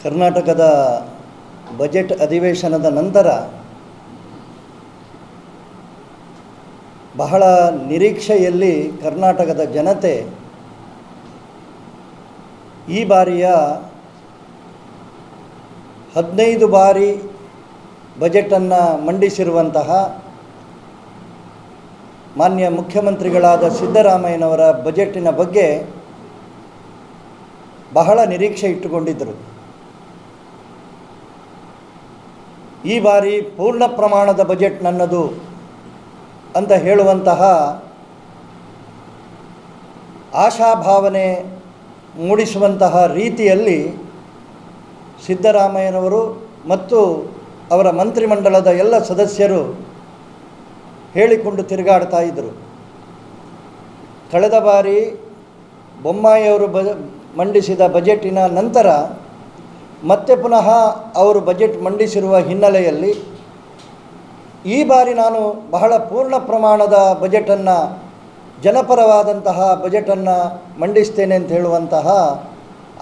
ಕರ್ನಾಟಕದ ಬಜೆಟ್ ಅಧಿವೇಶನದ ನಂತರ ಬಹಳ ನಿರೀಕ್ಷೆಯಲ್ಲಿ ಕರ್ನಾಟಕದ ಜನತೆ ಈ ಬಾರಿಯ 15 ಬಾರಿ ಬಜೆಟನ್ನು ಮಂಡಿಸಿರುವಂತಹ ಮಾನ್ಯ ಮುಖ್ಯಮಂತ್ರಿಗಳಾದ ಸಿದ್ದರಾಮಯ್ಯನವರ ಬಜೆಟಿನ ಬಗ್ಗೆ ಬಹಳ ನಿರೀಕ್ಷೆ ಇಟ್ಟುಕೊಂಡಿದ್ದರು. ಈ ಬಾರಿ ಪೂರ್ಣ ಪ್ರಮಾಣದ ಬಜೆಟ್ ನನ್ನದು ಅಂತ ಹೇಳುವಂತಹ ಆಶಾಭಾವನೆ ಮೂಡಿಸುವಂತಹ ರೀತಿಯಲ್ಲಿ ಸಿದ್ದರಾಮಯ್ಯನವರು ಮತ್ತು ಅವರ ಮಂತ್ರಿಮಂಡಲದ ಎಲ್ಲ ಸದಸ್ಯರು ಹೇಳಿಕೊಂಡು ತಿರುಗಾಡ್ತಾ ಇದ್ದರು. ಕಳೆದ ಬಾರಿ ಬೊಮ್ಮಾಯಿಯವರು ಮಂಡಿಸಿದ ಬಜೆಟಿನ ನಂತರ ಮತ್ತೆ ಪುನಃ ಅವರು ಬಜೆಟ್ ಮಂಡಿಸಿರುವ ಹಿನ್ನೆಲೆಯಲ್ಲಿ ಈ ಬಾರಿ ನಾನು ಬಹಳ ಪೂರ್ಣ ಪ್ರಮಾಣದ ಬಜೆಟನ್ನು, ಜನಪರವಾದಂತಹ ಬಜೆಟನ್ನು ಮಂಡಿಸ್ತೇನೆ ಅಂತ ಹೇಳುವಂತಹ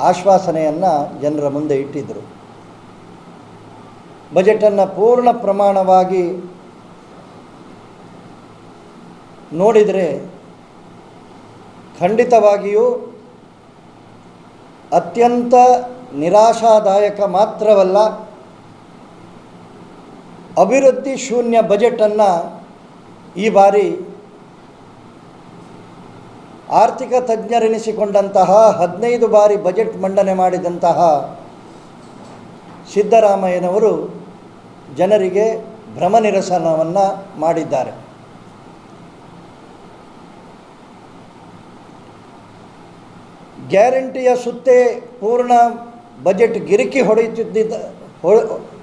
ಆಶ್ವಾಸನೆಯನ್ನು ಜನರ ಮುಂದೆ ಇಟ್ಟಿದ್ದರು. ಬಜೆಟನ್ನು ಪೂರ್ಣ ಪ್ರಮಾಣವಾಗಿ ನೋಡಿದರೆ ಖಂಡಿತವಾಗಿಯೂ ಅತ್ಯಂತ ನಿರಾಶಾದಾಯಕ ಮಾತ್ರವಲ್ಲ, ಅಭಿವೃದ್ಧಿ ಶೂನ್ಯ ಬಜೆಟನ್ನು ಈ ಬಾರಿ ಆರ್ಥಿಕ ತಜ್ಞರೆನಿಸಿಕೊಂಡಂತಹ 15 ಬಾರಿ ಬಜೆಟ್ ಮಂಡನೆ ಮಾಡಿದಂತಹ ಸಿದ್ದರಾಮಯ್ಯನವರು ಜನರಿಗೆ ಭ್ರಮನಿರಸನವನ್ನು ಮಾಡಿದ್ದಾರೆ. ಗ್ಯಾರಂಟಿಯ ಸುತ್ತೇ ಪೂರ್ಣ ಬಜೆಟ್ ಗಿರಿಕಿ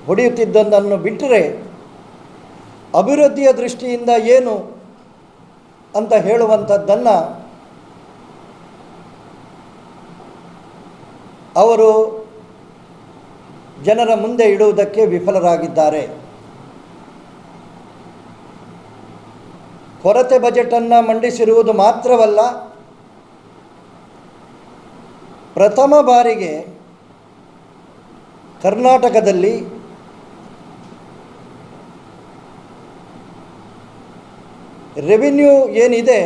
ಹೊಡೆಯುತ್ತಿದ್ದನ್ನು ಬಿಟ್ಟರೆ ಅಭಿವೃದ್ಧಿಯ ದೃಷ್ಟಿಯಿಂದ ಏನು ಅಂತ ಹೇಳುವಂಥದ್ದನ್ನು ಅವರು ಜನರ ಮುಂದೆ ಇಡುವುದಕ್ಕೆ ವಿಫಲರಾಗಿದ್ದಾರೆ. ಕೊರತೆ ಬಜೆಟನ್ನು ಮಂಡಿಸಿರುವುದು ಮಾತ್ರವಲ್ಲ, ಪ್ರಥಮ ಬಾರಿಗೆ ಕರ್ನಾಟಕದಲ್ಲಿ ರೆವಿನ್ಯೂ ಏನಿದೆ,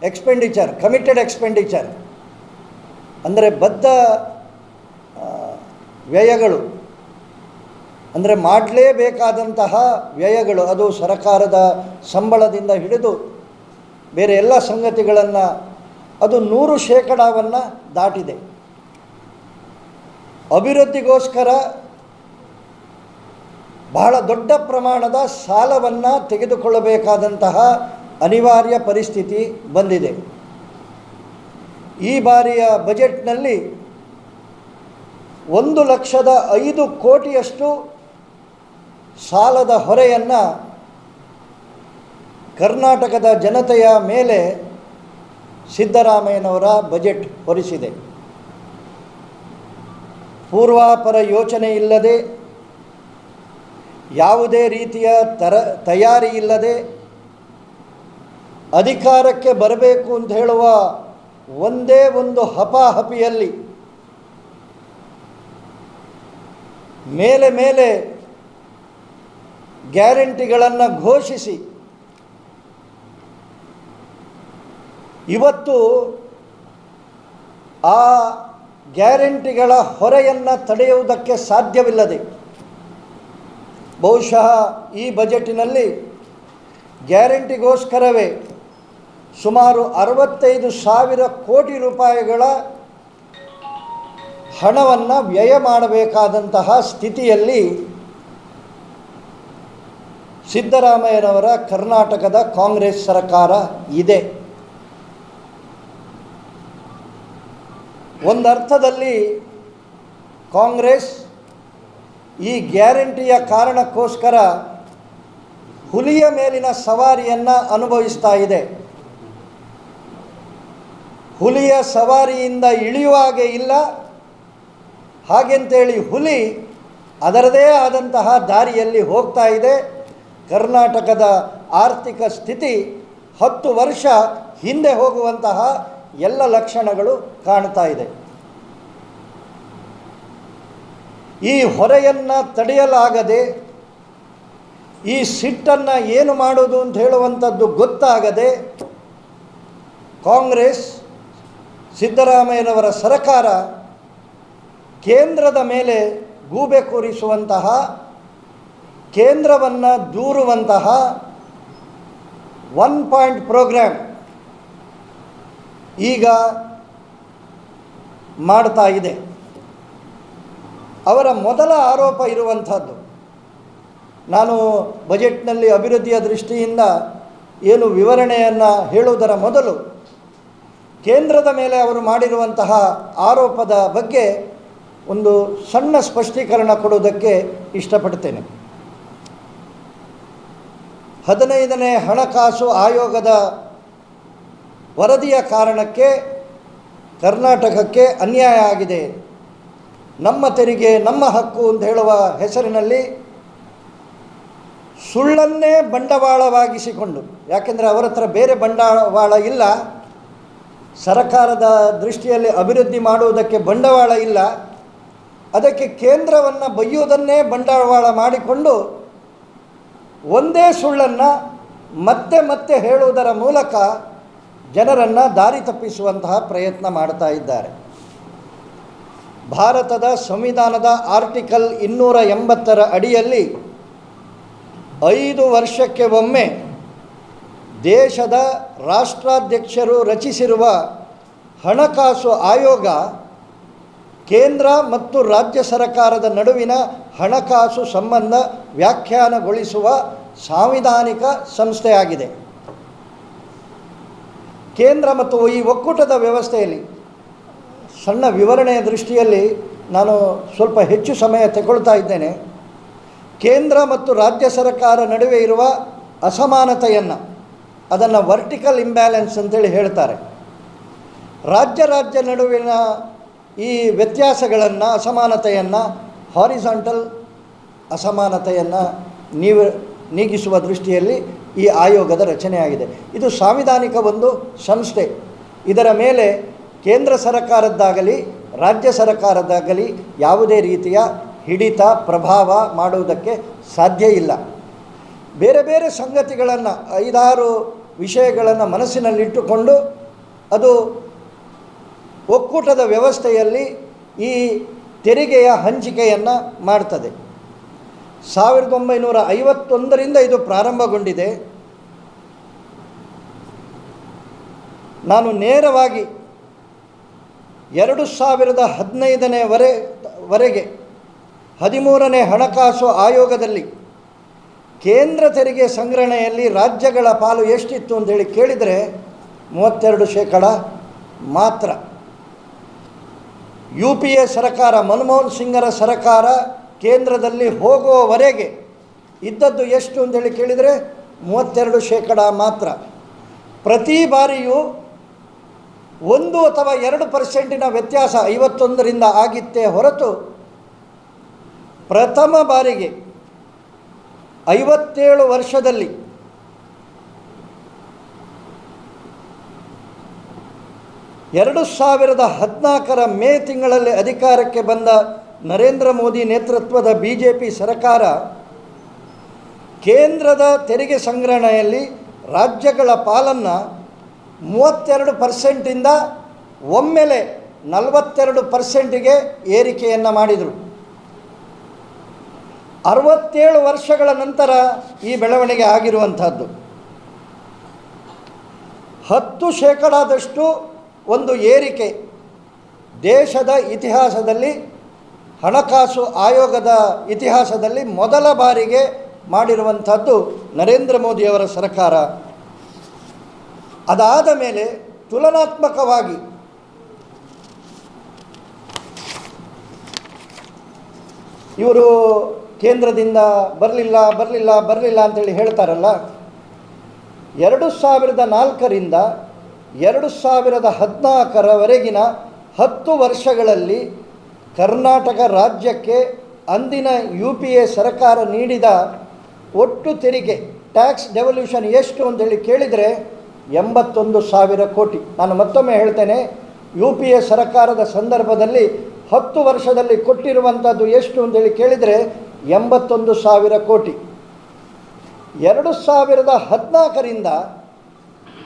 ಎಕ್ಸ್ಪೆಂಡಿಚರ್, ಕಮಿಟೆಡ್ ಎಕ್ಸ್ಪೆಂಡಿಚರ್ ಅಂದರೆ ಬದ್ಧ ವ್ಯಯಗಳು, ಅಂದರೆ ಮಾಡಲೇಬೇಕಾದಂತಹ ವ್ಯಯಗಳು, ಅದು ಸರ್ಕಾರದ ಸಂಬಳದಿಂದ ಹಿಡಿದು ಬೇರೆ ಎಲ್ಲ ಸಂಗತಿಗಳನ್ನು, ಅದು 100% ದಾಟಿದೆ. ಅಭಿವೃದ್ಧಿಗೋಸ್ಕರ ಬಹಳ ದೊಡ್ಡ ಪ್ರಮಾಣದ ಸಾಲವನ್ನು ತೆಗೆದುಕೊಳ್ಳಬೇಕಾದಂತಹ ಅನಿವಾರ್ಯ ಪರಿಸ್ಥಿತಿ ಬಂದಿದೆ. ಈ ಬಾರಿಯ ಬಜೆಟ್ನಲ್ಲಿ 1,05,00,000 ಕೋಟಿಯಷ್ಟು ಸಾಲದ ಹೊರೆಯನ್ನು ಕರ್ನಾಟಕದ ಜನತೆಯ ಮೇಲೆ ಸಿದ್ದರಾಮಯ್ಯನವರ ಬಜೆಟ್ ಹೊರಿಸಿದೆ. ಪೂರ್ವಾಪರ ಯೋಚನೆ ಇಲ್ಲದೆ, ಯಾವುದೇ ರೀತಿಯ ತಯಾರಿ ಇಲ್ಲದೆ, ಅಧಿಕಾರಕ್ಕೆ ಬರಬೇಕು ಅಂತ ಹೇಳುವ ಒಂದೇ ಒಂದು ಹಪಾಹಪಿಯಲ್ಲಿ ಮೇಲೆ ಗ್ಯಾರಂಟಿಗಳನ್ನು ಘೋಷಿಸಿ ಇವತ್ತು ಆ ಗ್ಯಾರಂಟಿಗಳ ಹೊರೆಯನ್ನು ತಡೆಯುವುದಕ್ಕೆ ಸಾಧ್ಯವಿಲ್ಲದೆ, ಬಹುಶಃ ಈ ಬಜೆಟಿನಲ್ಲಿ ಗ್ಯಾರಂಟಿಗೋಸ್ಕರವೇ ಸುಮಾರು 65,000 ಕೋಟಿ ರೂಪಾಯಿಗಳ ಹಣವನ್ನು ವ್ಯಯ ಮಾಡಬೇಕಾದಂತಹ ಸ್ಥಿತಿಯಲ್ಲಿ ಸಿದ್ದರಾಮಯ್ಯನವರ ಕರ್ನಾಟಕದ ಕಾಂಗ್ರೆಸ್ ಸರ್ಕಾರ ಇದೆ. ಒಂದರ್ಥದಲ್ಲಿ ಕಾಂಗ್ರೆಸ್ ಈ ಗ್ಯಾರಂಟಿಯ ಕಾರಣಕ್ಕೋಸ್ಕರ ಹುಲಿಯ ಮೇಲಿನ ಸವಾರಿಯನ್ನು ಅನುಭವಿಸ್ತಾ ಇದೆ. ಹುಲಿಯ ಸವಾರಿಯಿಂದ ಇಳಿಯುವಾಗೆ ಇಲ್ಲ, ಹಾಗೆಂತೇಳಿ ಹುಲಿ ಅದರದೇ ಆದಂತಹ ದಾರಿಯಲ್ಲಿ ಹೋಗ್ತಾ ಇದೆ. ಕರ್ನಾಟಕದ ಆರ್ಥಿಕ ಸ್ಥಿತಿ 10 ವರ್ಷ ಹಿಂದೆ ಹೋಗುವಂತಹ ಎಲ್ಲ ಲಕ್ಷಣಗಳು ಕಾಣ್ತಾ ಇದೆ. ಈ ಹೊರೆಯನ್ನು ತಡೆಯಲಾಗದೆ, ಈ ಸಿಟ್ಟನ್ನು ಏನು ಮಾಡೋದು ಅಂತ ಹೇಳುವಂಥದ್ದು ಗೊತ್ತಾಗದೆ ಕಾಂಗ್ರೆಸ್ ಸಿದ್ದರಾಮಯ್ಯನವರ ಸರ್ಕಾರ ಕೇಂದ್ರದ ಮೇಲೆ ಗೂಬೆ ಕೂರಿಸುವಂತಹ, ಕೇಂದ್ರವನ್ನು ದೂರುವಂತಹ 1 ಪಾಯಿಂಟ್ ಪ್ರೋಗ್ರಾಮ್ ಈಗ ಮಾಡ್ತಾ ಇದೆ. ಅವರ ಮೊದಲ ಆರೋಪ ಇರುವಂಥದ್ದು, ನಾನು ಬಜೆಟ್ನಲ್ಲಿ ಅಭಿವೃದ್ಧಿಯ ದೃಷ್ಟಿಯಿಂದ ಏನು ವಿವರಣೆಯನ್ನು ಹೇಳುವುದರ ಮೊದಲು ಕೇಂದ್ರದ ಮೇಲೆ ಅವರು ಮಾಡಿರುವಂತಹ ಆರೋಪದ ಬಗ್ಗೆ ಒಂದು ಸಣ್ಣ ಸ್ಪಷ್ಟೀಕರಣ ಕೊಡುವುದಕ್ಕೆ ಇಷ್ಟಪಡ್ತೇನೆ. 15ನೇ ಹಣಕಾಸು ಆಯೋಗದ ವರದಿಯ ಕಾರಣಕ್ಕೆ ಕರ್ನಾಟಕಕ್ಕೆ ಅನ್ಯಾಯ ಆಗಿದೆ, ನಮ್ಮ ತೆರಿಗೆ ನಮ್ಮ ಹಕ್ಕು ಅಂತ ಹೇಳುವ ಹೆಸರಿನಲ್ಲಿ ಸುಳ್ಳನ್ನೇ ಬಂಡವಾಳವಾಗಿಸಿಕೊಂಡು, ಯಾಕೆಂದರೆ ಅವರ ಹತ್ರ ಬೇರೆ ಬಂಡವಾಳ ಇಲ್ಲ, ಸರ್ಕಾರದ ದೃಷ್ಟಿಯಲ್ಲಿ ಅಭಿವೃದ್ಧಿ ಮಾಡುವುದಕ್ಕೆ ಬಂಡವಾಳ ಇಲ್ಲ, ಅದಕ್ಕೆ ಕೇಂದ್ರವನ್ನು ಬೈಯುವುದನ್ನೇ ಬಂಡವಾಳ ಮಾಡಿಕೊಂಡು ಒಂದೇ ಸುಳ್ಳನ್ನು ಮತ್ತೆ ಮತ್ತೆ ಹೇಳುವುದರ ಮೂಲಕ ಜನರನ್ನು ದಾರಿ ತಪ್ಪಿಸುವಂತಹ ಪ್ರಯತ್ನ ಮಾಡ್ತಾ ಇದ್ದಾರೆ. ಭಾರತದ ಸಂವಿಧಾನದ ಆರ್ಟಿಕಲ್ 280ರ ಅಡಿಯಲ್ಲಿ 5 ವರ್ಷಕ್ಕೆ ಒಮ್ಮೆ ದೇಶದ ರಾಷ್ಟ್ರಾಧ್ಯಕ್ಷರು ರಚಿಸಿರುವ ಹಣಕಾಸು ಆಯೋಗ ಕೇಂದ್ರ ಮತ್ತು ರಾಜ್ಯ ಸರ್ಕಾರದ ನಡುವಿನ ಹಣಕಾಸು ಸಂಬಂಧ ವ್ಯಾಖ್ಯಾನಗೊಳಿಸುವ ಸಾಂವಿಧಾನಿಕ ಸಂಸ್ಥೆಯಾಗಿದೆ. ಕೇಂದ್ರ ಮತ್ತು ಈ ಒಕ್ಕೂಟದ ವ್ಯವಸ್ಥೆಯಲ್ಲಿ ಸಣ್ಣ ವಿವರಣೆಯ ದೃಷ್ಟಿಯಲ್ಲಿ ನಾನು ಸ್ವಲ್ಪ ಹೆಚ್ಚು ಸಮಯ ತಗೊಳ್ತಾ ಇದ್ದೇನೆ. ಕೇಂದ್ರ ಮತ್ತು ರಾಜ್ಯ ಸರ್ಕಾರ ನಡುವೆ ಇರುವ ಅಸಮಾನತೆಯನ್ನು, ಅದನ್ನು ವರ್ಟಿಕಲ್ ಇಂಬ್ಯಾಲೆನ್ಸ್ ಅಂತೇಳಿ ಹೇಳ್ತಾರೆ. ರಾಜ್ಯ ನಡುವಿನ ಈ ವ್ಯತ್ಯಾಸಗಳನ್ನು, ಅಸಮಾನತೆಯನ್ನು, ಹಾರಿಜಾಂಟಲ್ ಅಸಮಾನತೆಯನ್ನು ನೀಗಿಸುವ ದೃಷ್ಟಿಯಲ್ಲಿ ಈ ಆಯೋಗದ ರಚನೆಯಾಗಿದೆ. ಇದು ಸಾಂವಿಧಾನಿಕ ಒಂದು ಸಂಸ್ಥೆ. ಇದರ ಮೇಲೆ ಕೇಂದ್ರ ಸರ್ಕಾರದ್ದಾಗಲಿ ರಾಜ್ಯ ಸರ್ಕಾರದ್ದಾಗಲಿ ಯಾವುದೇ ರೀತಿಯ ಹಿಡಿತ ಪ್ರಭಾವ ಮಾಡುವುದಕ್ಕೆ ಸಾಧ್ಯ ಇಲ್ಲ. ಬೇರೆ ಬೇರೆ ಸಂಗತಿಗಳನ್ನು, 5-6 ವಿಷಯಗಳನ್ನು ಮನಸ್ಸಿನಲ್ಲಿಟ್ಟುಕೊಂಡು ಅದು ಒಕ್ಕೂಟದ ವ್ಯವಸ್ಥೆಯಲ್ಲಿ ಈ ತೆರಿಗೆಯ ಹಂಚಿಕೆಯನ್ನು ಮಾಡ್ತದೆ. 1951ರಿಂದ ಇದು ಪ್ರಾರಂಭಗೊಂಡಿದೆ. ನಾನು ನೇರವಾಗಿ 2015ನೇ ವರೆಗೆ 13ನೇ ಹಣಕಾಸು ಆಯೋಗದಲ್ಲಿ ಕೇಂದ್ರ ತೆರಿಗೆ ಸಂಗ್ರಹಣೆಯಲ್ಲಿ ರಾಜ್ಯಗಳ ಪಾಲು ಎಷ್ಟಿತ್ತು ಅಂತೇಳಿ ಕೇಳಿದರೆ 32% ಮಾತ್ರ. UPA ಸರ್ಕಾರ, ಮನಮೋಹನ್ ಸಿಂಗರ ಸರ್ಕಾರ ಕೇಂದ್ರದಲ್ಲಿ ಹೋಗುವವರೆಗೆ ಇದ್ದದ್ದು ಎಷ್ಟು ಅಂತೇಳಿ ಕೇಳಿದರೆ 32% ಮಾತ್ರ. ಪ್ರತಿ ಬಾರಿಯೂ 1 ಅಥವಾ 2% ವ್ಯತ್ಯಾಸ 51ರಿಂದ ಆಗಿತ್ತೇ ಹೊರತು ಪ್ರಥಮ ಬಾರಿಗೆ 57 ವರ್ಷದಲ್ಲಿ ಎರಡು 2014ರ ಮೇ ತಿಂಗಳಲ್ಲಿ ಅಧಿಕಾರಕ್ಕೆ ಬಂದ ನರೇಂದ್ರ ಮೋದಿ ನೇತೃತ್ವದ BJP ಸರ್ಕಾರ ಕೇಂದ್ರದ ತೆರಿಗೆ ಸಂಗ್ರಹಣೆಯಲ್ಲಿ ರಾಜ್ಯಗಳ ಪಾಲನ್ನು 32%ಇಂದ ಒಮ್ಮೆಲೆ 42%ಗೆ ಏರಿಕೆಯನ್ನು ಮಾಡಿದರು. 67 ವರ್ಷಗಳ ನಂತರ ಈ ಬೆಳವಣಿಗೆ ಆಗಿರುವಂಥದ್ದು. 10% ಒಂದು ಏರಿಕೆ ದೇಶದ ಇತಿಹಾಸದಲ್ಲಿ, ಹಣಕಾಸು ಆಯೋಗದ ಇತಿಹಾಸದಲ್ಲಿ ಮೊದಲ ಬಾರಿಗೆ ಮಾಡಿರುವಂಥದ್ದು ನರೇಂದ್ರ ಮೋದಿಯವರ ಸರ್ಕಾರ. ಅದಾದ ಮೇಲೆ ತುಲನಾತ್ಮಕವಾಗಿ ಇವರು ಕೇಂದ್ರದಿಂದ ಬರಲಿಲ್ಲ ಅಂತೇಳಿ ಹೇಳ್ತಾರಲ್ಲ, 2004ರಿಂದ 2014ರವರೆಗಿನ 10 ವರ್ಷಗಳಲ್ಲಿ ಕರ್ನಾಟಕ ರಾಜ್ಯಕ್ಕೆ ಅಂದಿನ UPA ಸರ್ಕಾರ ನೀಡಿದ ಒಟ್ಟು ತೆರಿಗೆ ಟ್ಯಾಕ್ಸ್ ಡೆವಲ್ಯೂಷನ್ ಎಷ್ಟು ಅಂತೇಳಿ ಕೇಳಿದರೆ 81,000 ಕೋಟಿ. ನಾನು ಮತ್ತೊಮ್ಮೆ ಹೇಳ್ತೇನೆ, UPA ಸರ್ಕಾರದ ಸಂದರ್ಭದಲ್ಲಿ 10 ವರ್ಷದಲ್ಲಿ ಕೊಟ್ಟಿರುವಂಥದ್ದು ಎಷ್ಟು ಅಂತೇಳಿ ಕೇಳಿದರೆ 81,000 ಕೋಟಿ. 2014ರಿಂದ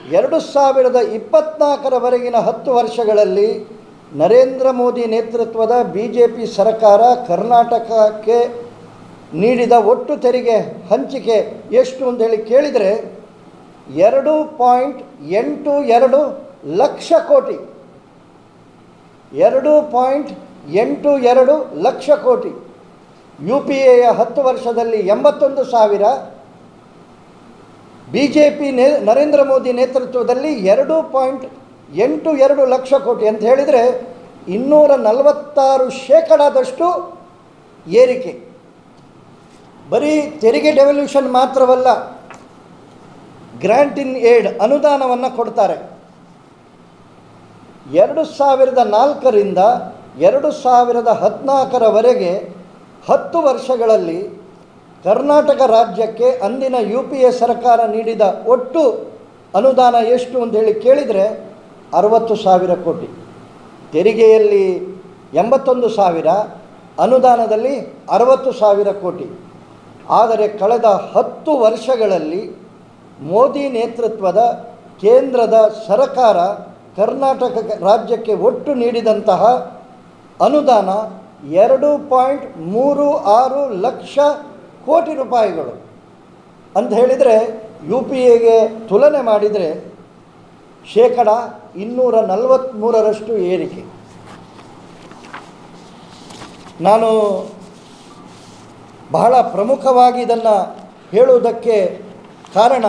2024ರವರೆಗಿನ 10 ವರ್ಷಗಳಲ್ಲಿ ನರೇಂದ್ರ ಮೋದಿ ನೇತೃತ್ವದ BJP ಸರ್ಕಾರ ಕರ್ನಾಟಕಕ್ಕೆ ನೀಡಿದ ಒಟ್ಟು ತೆರಿಗೆ ಹಂಚಿಕೆ ಎಷ್ಟು ಅಂತೇಳಿ ಕೇಳಿದರೆ 2.82 ಲಕ್ಷ ಕೋಟಿ. 2.82 ಲಕ್ಷ ಕೋಟಿ. UPAಯ 10 ವರ್ಷದಲ್ಲಿ 81,000, BJP ನರೇಂದ್ರ ಮೋದಿ ನೇತೃತ್ವದಲ್ಲಿ 2.82 ಲಕ್ಷ ಕೋಟಿ ಅಂತ ಹೇಳಿದರೆ 246% ಏರಿಕೆ. ಬರೀ ತೆರಿಗೆ ಡೆವಲ್ಯೂಷನ್ ಮಾತ್ರವಲ್ಲ, ಗ್ರ್ಯಾಂಟ್ ಇನ್ ಏಡ್ ಅನುದಾನವನ್ನು ಕೊಡ್ತಾರೆ. 2004ರಿಂದ 2014ರವರೆಗೆ 10 ವರ್ಷಗಳಲ್ಲಿ ಕರ್ನಾಟಕ ರಾಜ್ಯಕ್ಕೆ ಅಂದಿನ UPA ಸರ್ಕಾರ ನೀಡಿದ ಒಟ್ಟು ಅನುದಾನ ಎಷ್ಟು ಅಂತ ಹೇಳಿ ಕೇಳಿದರೆ 60,000 ಕೋಟಿ. ತೆರಿಗೆಯಲ್ಲಿ 81,000, ಅನುದಾನದಲ್ಲಿ 60,000 ಕೋಟಿ. ಆದರೆ ಕಳೆದ 10 ವರ್ಷಗಳಲ್ಲಿ ಮೋದಿ ನೇತೃತ್ವದ ಕೇಂದ್ರದ ಸರ್ಕಾರ ಕರ್ನಾಟಕ ರಾಜ್ಯಕ್ಕೆ ಒಟ್ಟು ನೀಡಿದಂತಹ ಅನುದಾನ 2.36 ಲಕ್ಷ ಕೋಟಿ ರೂಪಾಯಿಗಳು ಅಂತ ಹೇಳಿದರೆ UPAಗೆ ತುಲನೆ ಮಾಡಿದರೆ 243% ಏರಿಕೆ. ನಾನು ಬಹಳ ಪ್ರಮುಖವಾಗಿ ಇದನ್ನು ಹೇಳುವುದಕ್ಕೆ ಕಾರಣ,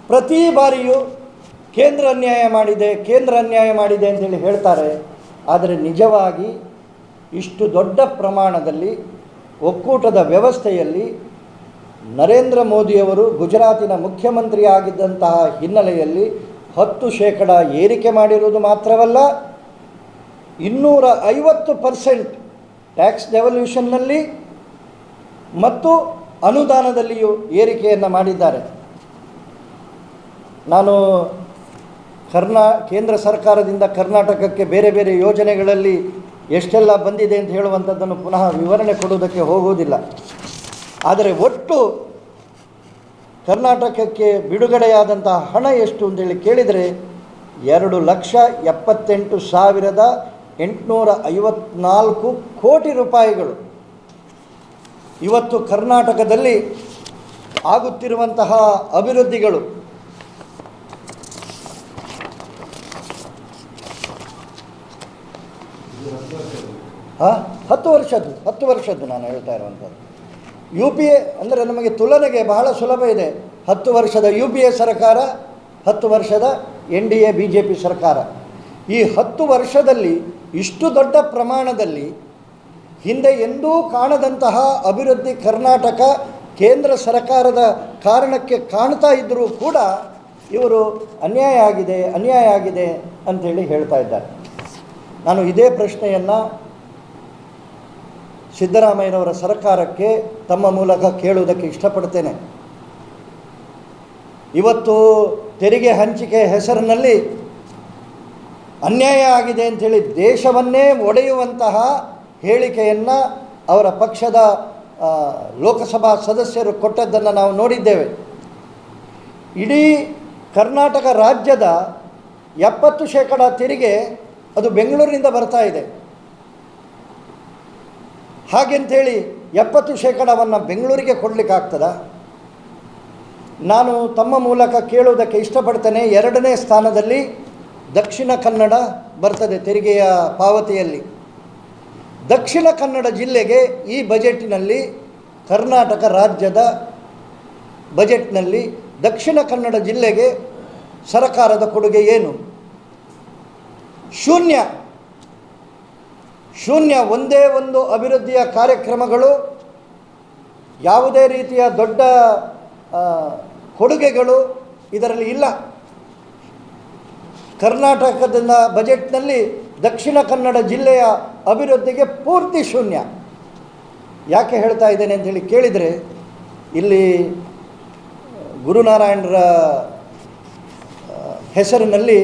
ಪ್ರತಿ ಬಾರಿಯೂ ಕೇಂದ್ರ ಅನ್ಯಾಯ ಮಾಡಿದೆ ಅಂತೇಳಿ ಹೇಳ್ತಾರೆ. ಆದರೆ ನಿಜವಾಗಿ ಇಷ್ಟು ದೊಡ್ಡ ಪ್ರಮಾಣದಲ್ಲಿ ಒಕ್ಕೂಟದ ವ್ಯವಸ್ಥೆಯಲ್ಲಿ ನರೇಂದ್ರ ಮೋದಿಯವರು ಗುಜರಾತಿನ ಮುಖ್ಯಮಂತ್ರಿ ಆಗಿದ್ದಂತಹ ಹಿನ್ನೆಲೆಯಲ್ಲಿ 10% ಏರಿಕೆ ಮಾಡಿರುವುದು ಮಾತ್ರವಲ್ಲ, 250% ಟ್ಯಾಕ್ಸ್ ಡೆವಲ್ಯೂಷನ್ನಲ್ಲಿ ಮತ್ತು ಅನುದಾನದಲ್ಲಿಯೂ ಏರಿಕೆಯನ್ನು ಮಾಡಿದ್ದಾರೆ. ನಾನು ಕೇಂದ್ರ ಸರ್ಕಾರದಿಂದ ಕರ್ನಾಟಕಕ್ಕೆ ಬೇರೆ ಬೇರೆ ಯೋಜನೆಗಳಲ್ಲಿ ಎಷ್ಟೆಲ್ಲ ಬಂದಿದೆ ಅಂತ ಹೇಳುವಂಥದ್ದನ್ನು ಪುನಃ ವಿವರಣೆ ಕೊಡುವುದಕ್ಕೆ ಹೋಗುವುದಿಲ್ಲ. ಆದರೆ ಒಟ್ಟು ಕರ್ನಾಟಕಕ್ಕೆ ಬಿಡುಗಡೆಯಾದಂತಹ ಹಣ ಎಷ್ಟು ಅಂತೇಳಿ ಕೇಳಿದರೆ 2,78,854 ಕೋಟಿ ರೂಪಾಯಿಗಳು. ಇವತ್ತು ಕರ್ನಾಟಕದಲ್ಲಿ ಆಗುತ್ತಿರುವಂತಹ ಅಭಿವೃದ್ಧಿಗಳು ಹತ್ತು ವರ್ಷದ್ದು ನಾನು ಹೇಳ್ತಾ ಇರುವಂಥದ್ದು. UPA ಅಂದರೆ ನಮಗೆ ತುಲನೆಗೆ ಬಹಳ ಸುಲಭ ಇದೆ. 10 ವರ್ಷದ UPA ಸರ್ಕಾರ, 10 ವರ್ಷದ NDA BJP ಸರ್ಕಾರ. ಈ 10 ವರ್ಷದಲ್ಲಿ ಇಷ್ಟು ದೊಡ್ಡ ಪ್ರಮಾಣದಲ್ಲಿ ಹಿಂದೆ ಎಂದೂ ಕಾಣದಂತಹ ಅಭಿವೃದ್ಧಿ ಕರ್ನಾಟಕ ಕೇಂದ್ರ ಸರ್ಕಾರದ ಕಾರಣಕ್ಕೆ ಕಾಣ್ತಾ ಇದ್ದರೂ ಕೂಡ ಇವರು ಅನ್ಯಾಯ ಆಗಿದೆ ಅಂಥೇಳಿ ಹೇಳ್ತಾ ಇದ್ದಾರೆ. ನಾನು ಇದೇ ಪ್ರಶ್ನೆಯನ್ನು ಸಿದ್ದರಾಮಯ್ಯನವರ ಸರ್ಕಾರಕ್ಕೆ ತಮ್ಮ ಮೂಲಕ ಕೇಳುವುದಕ್ಕೆ ಇಷ್ಟಪಡ್ತೇನೆ. ಇವತ್ತು ತೆರಿಗೆ ಹಂಚಿಕೆ ಹೆಸರಿನಲ್ಲಿ ಅನ್ಯಾಯ ಆಗಿದೆ ಅಂಥೇಳಿ ದೇಶವನ್ನೇ ಒಡೆಯುವಂತಹ ಹೇಳಿಕೆಯನ್ನು ಅವರ ಪಕ್ಷದ ಲೋಕಸಭಾ ಸದಸ್ಯರು ಕೊಟ್ಟದ್ದನ್ನು ನಾವು ನೋಡಿದ್ದೇವೆ. ಇಡೀ ಕರ್ನಾಟಕ ರಾಜ್ಯದ 70% ತೆರಿಗೆ ಅದು ಬೆಂಗಳೂರಿನಿಂದ ಬರ್ತಾ ಇದೆ. ಹಾಗೆಂಥೇಳಿ 70%ವನ್ನು ಬೆಂಗಳೂರಿಗೆ ಕೊಡಲಿಕ್ಕಾಗ್ತದ? ನಾನು ತಮ್ಮ ಮೂಲಕ ಕೇಳುವುದಕ್ಕೆ ಇಷ್ಟಪಡ್ತೇನೆ. 2ನೇ ಸ್ಥಾನದಲ್ಲಿ ದಕ್ಷಿಣ ಕನ್ನಡ ಬರ್ತದೆ ತೆರಿಗೆಯ ಪಾವತಿಯಲ್ಲಿ. ದಕ್ಷಿಣ ಕನ್ನಡ ಜಿಲ್ಲೆಗೆ ಈ ಬಜೆಟ್ನಲ್ಲಿ, ಕರ್ನಾಟಕ ರಾಜ್ಯದ ಬಜೆಟ್ನಲ್ಲಿ ದಕ್ಷಿಣ ಕನ್ನಡ ಜಿಲ್ಲೆಗೆ ಸರ್ಕಾರದ ಕೊಡುಗೆ ಏನು? ಶೂನ್ಯ. ಒಂದೇ ಒಂದು ಅಭಿವೃದ್ಧಿಯ ಕಾರ್ಯಕ್ರಮಗಳು, ಯಾವುದೇ ರೀತಿಯ ದೊಡ್ಡ ಕೊಡುಗೆಗಳು ಇದರಲ್ಲಿ ಇಲ್ಲ. ಕರ್ನಾಟಕದ ಬಜೆಟ್ನಲ್ಲಿ ದಕ್ಷಿಣ ಕನ್ನಡ ಜಿಲ್ಲೆಯ ಅಭಿವೃದ್ಧಿಗೆ ಪೂರ್ತಿ ಶೂನ್ಯ. ಯಾಕೆ ಹೇಳ್ತಾ ಇದ್ದೇನೆ ಅಂಥೇಳಿ ಕೇಳಿದರೆ, ಇಲ್ಲಿ ಗುರುನಾರಾಯಣರ ಹೆಸರಿನಲ್ಲಿ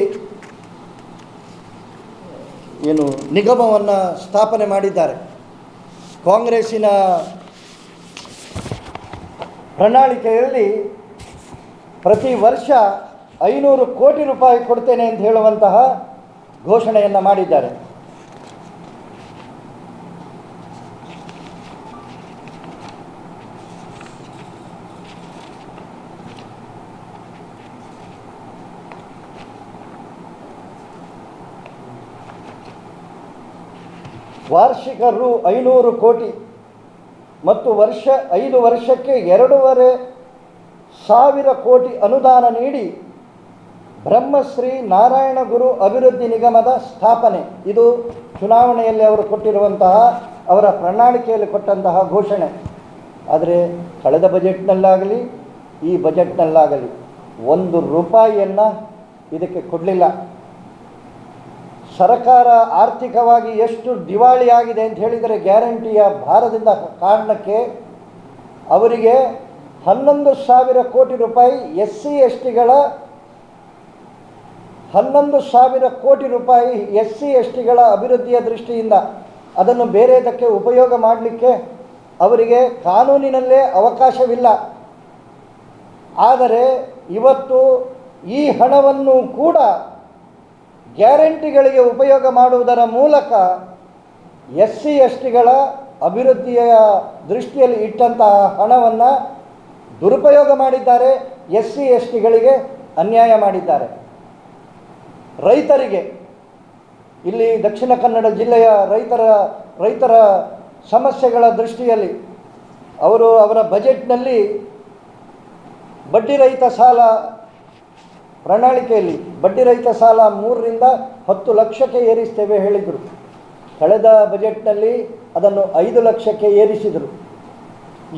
ಏನು ನಿಗಮವನ್ನು ಸ್ಥಾಪನೆ ಮಾಡಿದ್ದಾರೆ. ಕಾಂಗ್ರೆಸ್ಸಿನ ಪ್ರಣಾಳಿಕೆಯಲ್ಲಿ ಪ್ರತಿ ವರ್ಷ 500 ಕೋಟಿ ರೂಪಾಯಿ ಕೊಡ್ತೇನೆ ಅಂತ ಹೇಳುವಂತಹ ಘೋಷಣೆಯನ್ನು ಮಾಡಿದ್ದಾರೆ. ವಾರ್ಷಿಕ ರು 500 ಕೋಟಿ ಮತ್ತು 5 ವರ್ಷಕ್ಕೆ 2,500 ಕೋಟಿ ಅನುದಾನ ನೀಡಿ ಬ್ರಹ್ಮಶ್ರೀ ನಾರಾಯಣ ಗುರು ಅಭಿವೃದ್ಧಿ ನಿಗಮದ ಸ್ಥಾಪನೆ. ಇದು ಚುನಾವಣೆಯಲ್ಲಿ ಅವರು ಕೊಟ್ಟಿರುವಂತಹ, ಅವರ ಪ್ರಣಾಳಿಕೆಯಲ್ಲಿ ಕೊಟ್ಟಂತಹ ಘೋಷಣೆ. ಆದರೆ ಕಳೆದ ಬಜೆಟ್ನಲ್ಲಾಗಲಿ ಈ ಬಜೆಟ್ನಲ್ಲಾಗಲಿ 1 ರೂಪಾಯಿಯನ್ನು ಇದಕ್ಕೆ ಕೊಡಲಿಲ್ಲ. ಸರ್ಕಾರ ಆರ್ಥಿಕವಾಗಿ ಎಷ್ಟು ದಿವಾಳಿಯಾಗಿದೆ ಅಂತ ಹೇಳಿದರೆ, ಗ್ಯಾರಂಟಿಯ ಭಾರದಿಂದ ಕಾರಣಕ್ಕೆ ಅವರಿಗೆ 11,000 ಕೋಟಿ ರೂಪಾಯಿ SC STಗಳ 11,000 ಕೋಟಿ ರೂಪಾಯಿ SC STಗಳ ಅಭಿವೃದ್ಧಿಯ ದೃಷ್ಟಿಯಿಂದ ಅದನ್ನು ಬೇರೆದಕ್ಕೆ ಉಪಯೋಗ ಮಾಡಲಿಕ್ಕೆ ಅವರಿಗೆ ಕಾನೂನಿನಲ್ಲೇ ಅವಕಾಶವಿಲ್ಲ. ಆದರೆ ಇವತ್ತು ಈ ಹಣವನ್ನು ಕೂಡ ಗ್ಯಾರಂಟಿಗಳಿಗೆ ಉಪಯೋಗ ಮಾಡುವುದರ ಮೂಲಕ SC STಗಳ ಅಭಿವೃದ್ಧಿಯ ದೃಷ್ಟಿಯಲ್ಲಿ ಇಟ್ಟಂತಹ ಹಣವನ್ನು ದುರುಪಯೋಗ ಮಾಡಿದ್ದಾರೆ. SC STಗಳಿಗೆ ಅನ್ಯಾಯ ಮಾಡಿದ್ದಾರೆ. ರೈತರಿಗೆ, ಇಲ್ಲಿ ದಕ್ಷಿಣ ಕನ್ನಡ ಜಿಲ್ಲೆಯ ರೈತರ ಸಮಸ್ಯೆಗಳ ದೃಷ್ಟಿಯಲ್ಲಿ ಅವರ ಬಜೆಟ್ನಲ್ಲಿ ಬಡ್ಡಿ ರಹಿತ ಸಾಲ ಪ್ರಣಾಳಿಕೆಯಲ್ಲಿ ಬಡ್ಡಿ ರಹಿತ ಸಾಲ 3ರಿಂದ 10 ಲಕ್ಷಕ್ಕೆ ಏರಿಸ್ತೇವೆ ಹೇಳಿದರು. ಕಳೆದ ಬಜೆಟ್ನಲ್ಲಿ ಅದನ್ನು 5 ಲಕ್ಷಕ್ಕೆ ಏರಿಸಿದರು.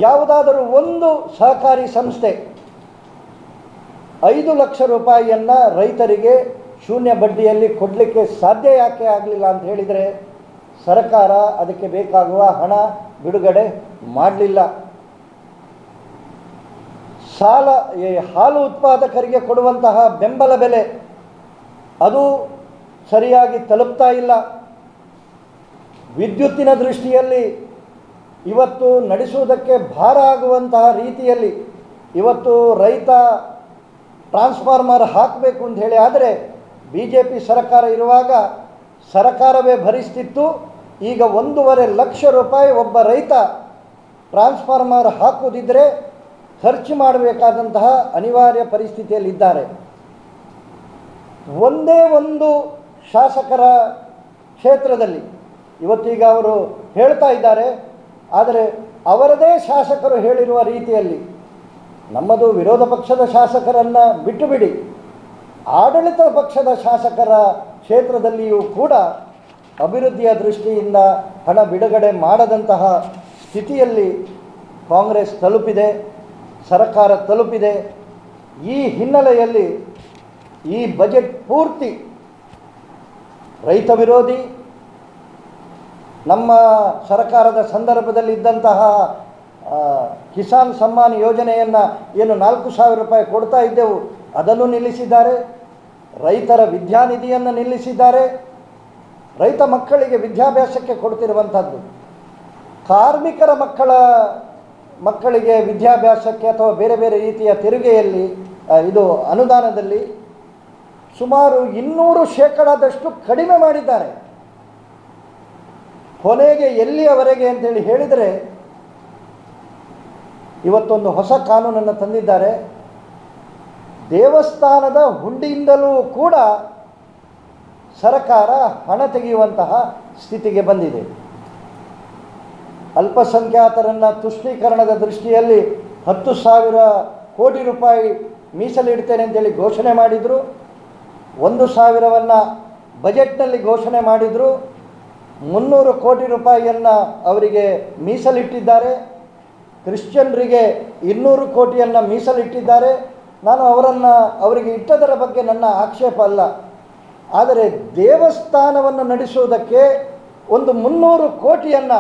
ಯಾವುದಾದರೂ ಒಂದು ಸಹಕಾರಿ ಸಂಸ್ಥೆ 5 ಲಕ್ಷ ರೂಪಾಯಿಯನ್ನು ರೈತರಿಗೆ ಶೂನ್ಯ ಬಡ್ಡಿಯಲ್ಲಿ ಕೊಡಲಿಕ್ಕೆ ಸಾಧ್ಯ ಯಾಕೆ ಆಗಲಿಲ್ಲ ಅಂತ ಹೇಳಿದರೆ, ಸರ್ಕಾರ ಅದಕ್ಕೆ ಬೇಕಾಗುವ ಹಣ ಬಿಡುಗಡೆ ಮಾಡಲಿಲ್ಲ. ಹಾಲು ಉತ್ಪಾದಕರಿಗೆ ಕೊಡುವಂತಹ ಬೆಂಬಲ ಬೆಲೆ ಅದು ಸರಿಯಾಗಿ ತಲುಪ್ತಾ ಇಲ್ಲ. ವಿದ್ಯುತ್ತಿನ ದೃಷ್ಟಿಯಲ್ಲಿ ಇವತ್ತು ನಡೆಸುವುದಕ್ಕೆ ಭಾರ ಆಗುವಂತಹ ರೀತಿಯಲ್ಲಿ ಇವತ್ತು ರೈತ ಟ್ರಾನ್ಸ್ಫಾರ್ಮರ್ ಹಾಕಬೇಕು ಅಂತ ಹೇಳಿ ಆದರೆ BJP ಸರ್ಕಾರ ಇರುವಾಗ ಸರ್ಕಾರವೇ ಭರಿಸ್ತಿತ್ತು. ಈಗ 1.5 ಲಕ್ಷ ರೂಪಾಯಿ ಒಬ್ಬ ರೈತ ಟ್ರಾನ್ಸ್ಫಾರ್ಮರ್ ಹಾಕುವುದಿದ್ದರೆ ಖರ್ಚು ಮಾಡಬೇಕಾದಂತಹ ಅನಿವಾರ್ಯ ಪರಿಸ್ಥಿತಿಯಲ್ಲಿದ್ದಾರೆ. ಒಂದೇ ಒಂದು ಶಾಸಕರ ಕ್ಷೇತ್ರದಲ್ಲಿ ಇವತ್ತೀಗ ಅವರು ಹೇಳ್ತಾ ಇದ್ದಾರೆ. ಆದರೆ ಅವರದೇ ಶಾಸಕರು ಹೇಳಿರುವ ರೀತಿಯಲ್ಲಿ ನಮ್ಮದು ವಿರೋಧ ಪಕ್ಷದ ಶಾಸಕರನ್ನು ಬಿಟ್ಟು ಬಿಡಿ, ಆಡಳಿತ ಪಕ್ಷದ ಶಾಸಕರ ಕ್ಷೇತ್ರದಲ್ಲಿಯೂ ಕೂಡ ಅಭಿವೃದ್ಧಿಯ ದೃಷ್ಟಿಯಿಂದ ಹಣ ಬಿಡುಗಡೆ ಮಾಡದಂತಹ ಸ್ಥಿತಿಯಲ್ಲಿ ಕಾಂಗ್ರೆಸ್ ತಲುಪಿದೆ, ಸರ್ಕಾರ ತಲುಪಿದೆ. ಈ ಹಿನ್ನೆಲೆಯಲ್ಲಿ ಈ ಬಜೆಟ್ ಪೂರ್ತಿ ರೈತ ವಿರೋಧಿ. ನಮ್ಮ ಸರ್ಕಾರದ ಸಂದರ್ಭದಲ್ಲಿ ಇದ್ದಂತಹ ಕಿಸಾನ್ ಸಮ್ಮಾನ್ ಯೋಜನೆಯನ್ನು ಏನು 4,000 ರೂಪಾಯಿ ಕೊಡ್ತಾ ಇದ್ದೆವು ಅದನ್ನು ನಿಲ್ಲಿಸಿದ್ದಾರೆ. ರೈತರ ವಿದ್ಯಾನಿಧಿಯನ್ನು ನಿಲ್ಲಿಸಿದ್ದಾರೆ. ರೈತ ಮಕ್ಕಳಿಗೆ ವಿದ್ಯಾಭ್ಯಾಸಕ್ಕೆ ಕೊಡ್ತಿರುವಂಥದ್ದು, ಕಾರ್ಮಿಕರ ಮಕ್ಕಳಿಗೆ ವಿದ್ಯಾಭ್ಯಾಸಕ್ಕೆ ಅಥವಾ ಬೇರೆ ಬೇರೆ ರೀತಿಯ ತೆರಿಗೆಯಲ್ಲಿ ಇದು ಅನುದಾನದಲ್ಲಿ ಸುಮಾರು 200% ಕಡಿಮೆ ಮಾಡಿದ್ದಾರೆ. ಕೊನೆಗೆ ಎಲ್ಲಿಯವರೆಗೆ ಅಂತೇಳಿ ಹೇಳಿದರೆ, ಇವತ್ತೊಂದು ಹೊಸ ಕಾನೂನನ್ನು ತಂದಿದ್ದಾರೆ. ದೇವಸ್ಥಾನದ ಹುಂಡಿಯಿಂದಲೂ ಕೂಡ ಸರ್ಕಾರ ಹಣ ತೆಗೆಯುವಂತಹ ಸ್ಥಿತಿಗೆ ಬಂದಿದೆ. ಅಲ್ಪಸಂಖ್ಯಾತರನ್ನು ತುಷ್ಟೀಕರಣದ ದೃಷ್ಟಿಯಲ್ಲಿ 10,000 ಕೋಟಿ ರೂಪಾಯಿ ಮೀಸಲಿಡ್ತೇನೆ ಅಂತೇಳಿ ಘೋಷಣೆ ಮಾಡಿದರು. 1,000ವನ್ನು ಬಜೆಟ್ನಲ್ಲಿ ಘೋಷಣೆ ಮಾಡಿದರು. 300 ಕೋಟಿ ರೂಪಾಯಿಯನ್ನು ಅವರಿಗೆ ಮೀಸಲಿಟ್ಟಿದ್ದಾರೆ. ಕ್ರಿಶ್ಚಿಯನ್ರಿಗೆ 200 ಕೋಟಿಯನ್ನು ಮೀಸಲಿಟ್ಟಿದ್ದಾರೆ. ನಾನು ಅವರಿಗೆ ಇಟ್ಟದರ ಬಗ್ಗೆ ನನ್ನ ಆಕ್ಷೇಪ ಅಲ್ಲ. ಆದರೆ ದೇವಸ್ಥಾನವನ್ನು ನಡೆಸುವುದಕ್ಕೆ ಒಂದು 300 ಕೋಟಿಯನ್ನು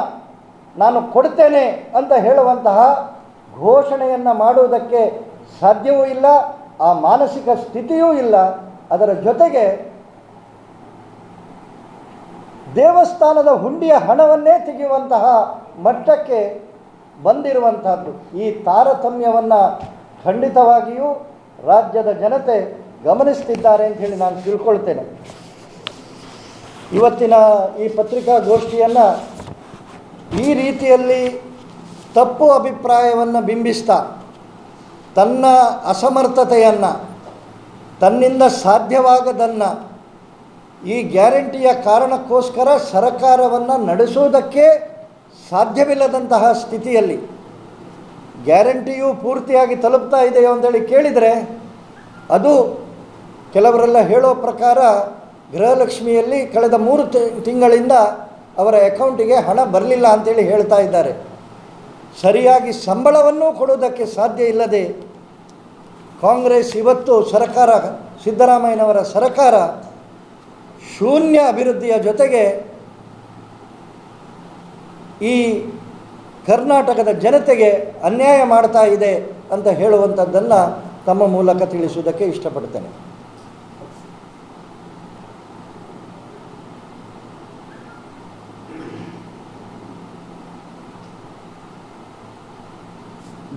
ನಾನು ಕೊಡ್ತೇನೆ ಅಂತ ಹೇಳುವಂತಹ ಘೋಷಣೆಯನ್ನು ಮಾಡುವುದಕ್ಕೆ ಸಾಧ್ಯವೂ ಇಲ್ಲ, ಆ ಮಾನಸಿಕ ಸ್ಥಿತಿಯೂ ಇಲ್ಲ. ಅದರ ಜೊತೆಗೆ ದೇವಸ್ಥಾನದ ಹುಂಡಿಯ ಹಣವನ್ನೇ ತೆಗೆಯುವಂತಹ ಮಟ್ಟಕ್ಕೆ ಬಂದಿರುವಂತಹದ್ದು. ಈ ತಾರತಮ್ಯವನ್ನು ಖಂಡಿತವಾಗಿಯೂ ರಾಜ್ಯದ ಜನತೆ ಗಮನಿಸ್ತಿದ್ದಾರೆ ಅಂತ ಹೇಳಿ ನಾನು ತಿಳ್ಕೊಳ್ತೇನೆ. ಇವತ್ತಿನ ಈ ಪತ್ರಿಕಾಗೋಷ್ಠಿಯನ್ನು ಈ ರೀತಿಯಲ್ಲಿ ತಪ್ಪು ಅಭಿಪ್ರಾಯವನ್ನು ಬಿಂಬಿಸ್ತಾ ತನ್ನ ಅಸಮರ್ಥತೆಯನ್ನು, ತನ್ನಿಂದ ಸಾಧ್ಯವಾಗದನ್ನು ಈ ಗ್ಯಾರಂಟಿಯ ಕಾರಣಕ್ಕೋಸ್ಕರ ಸರ್ಕಾರವನ್ನು ನಡೆಸೋದಕ್ಕೆ ಸಾಧ್ಯವಿಲ್ಲದಂತಹ ಸ್ಥಿತಿಯಲ್ಲಿ ಗ್ಯಾರಂಟಿಯು ಪೂರ್ತಿಯಾಗಿ ತಲುಪ್ತಾ ಇದೆಯೋ ಅಂತೇಳಿ ಕೇಳಿದರೆ ಅದು ಕೆಲವರೆಲ್ಲ ಹೇಳೋ ಪ್ರಕಾರ ಗೃಹಲಕ್ಷ್ಮಿಯಲ್ಲಿ ಕಳೆದ 3 ತಿಂಗಳಿಂದ ಅವರ ಅಕೌಂಟಿಗೆ ಹಣ ಬರಲಿಲ್ಲ ಅಂತೇಳಿ ಹೇಳ್ತಾ ಇದ್ದಾರೆ. ಸರಿಯಾಗಿ ಸಂಬಳವನ್ನೂ ಕೊಡೋದಕ್ಕೆ ಸಾಧ್ಯ ಇಲ್ಲದೆ ಕಾಂಗ್ರೆಸ್ ಇವತ್ತು ಸರ್ಕಾರ, ಸಿದ್ದರಾಮಯ್ಯನವರ ಸರ್ಕಾರ ಶೂನ್ಯ ಅಭಿವೃದ್ಧಿಯ ಜೊತೆಗೆ ಈ ಕರ್ನಾಟಕದ ಜನತೆಗೆ ಅನ್ಯಾಯ ಮಾಡ್ತಾ ಇದೆ ಅಂತ ಹೇಳುವಂಥದ್ದನ್ನು ತಮ್ಮ ಮೂಲಕ ತಿಳಿಸುವುದಕ್ಕೆ ಇಷ್ಟಪಡ್ತೇನೆ.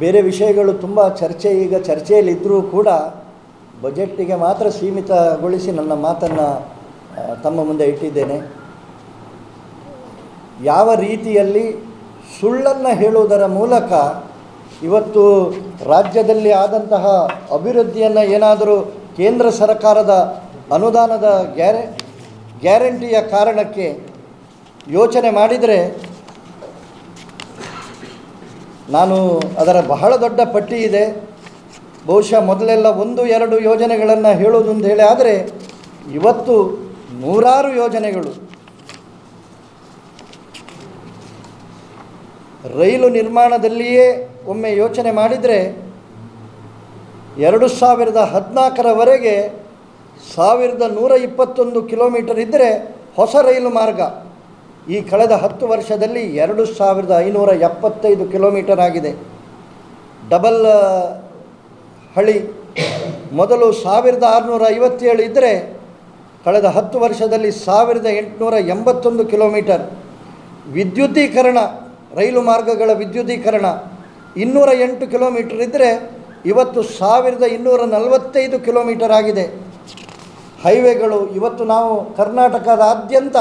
ಬೇರೆ ವಿಷಯಗಳು ತುಂಬ ಚರ್ಚೆಯಲ್ಲಿದ್ದರೂ ಕೂಡ ಬಜೆಟ್ಟಿಗೆ ಮಾತ್ರ ಸೀಮಿತಗೊಳಿಸಿ ನನ್ನ ಮಾತನ್ನು ತಮ್ಮ ಮುಂದೆ ಇಟ್ಟಿದ್ದೇನೆ. ಯಾವ ರೀತಿಯಲ್ಲಿ ಸುಳ್ಳನ್ನು ಹೇಳುವುದರ ಮೂಲಕ ಇವತ್ತು ರಾಜ್ಯದಲ್ಲಿ ಆದಂತಹ ಅಭಿವೃದ್ಧಿಯನ್ನು ಏನಾದರೂ ಕೇಂದ್ರ ಸರ್ಕಾರದ ಅನುದಾನದ ಗ್ಯಾರಂಟಿಯ ಕಾರಣಕ್ಕೆ ಯೋಚನೆ ಮಾಡಿದರೆ ನಾನು ಅದರ ಬಹಳ ದೊಡ್ಡ ಪಟ್ಟಿ ಇದೆ. ಬಹುಶಃ ಮೊದಲೆಲ್ಲ 1-2 ಯೋಜನೆಗಳನ್ನು ಹೇಳೋದು ಅಂತ ಹೇಳಿ, ಆದರೆ ಇವತ್ತು 100 ಯೋಜನೆಗಳು. ರೈಲು ನಿರ್ಮಾಣದಲ್ಲಿಯೇ ಒಮ್ಮೆ ಯೋಚನೆ ಮಾಡಿದರೆ 2014ರವರೆಗೆ 1121 ಕಿಲೋಮೀಟರ್ ಇದ್ದರೆ ಹೊಸ ರೈಲು ಮಾರ್ಗ ಈ ಕಳೆದ 10 ವರ್ಷದಲ್ಲಿ 2575 ಕಿಲೋಮೀಟರ್ ಆಗಿದೆ. ಡಬಲ್ ಹಳಿ ಮೊದಲು 1657 ಇದ್ದರೆ ಕಳೆದ 10 ವರ್ಷದಲ್ಲಿ 1881 ಕಿಲೋಮೀಟರ್. ವಿದ್ಯುದೀಕರಣ, ರೈಲು ಮಾರ್ಗಗಳ ವಿದ್ಯುದೀಕರಣ 208 ಕಿಲೋಮೀಟರ್ ಇದ್ದರೆ ಇವತ್ತು 1245 ಕಿಲೋಮೀಟರ್ ಆಗಿದೆ. ಹೈವೇಗಳು ಇವತ್ತು ನಾವು ಕರ್ನಾಟಕದಾದ್ಯಂತ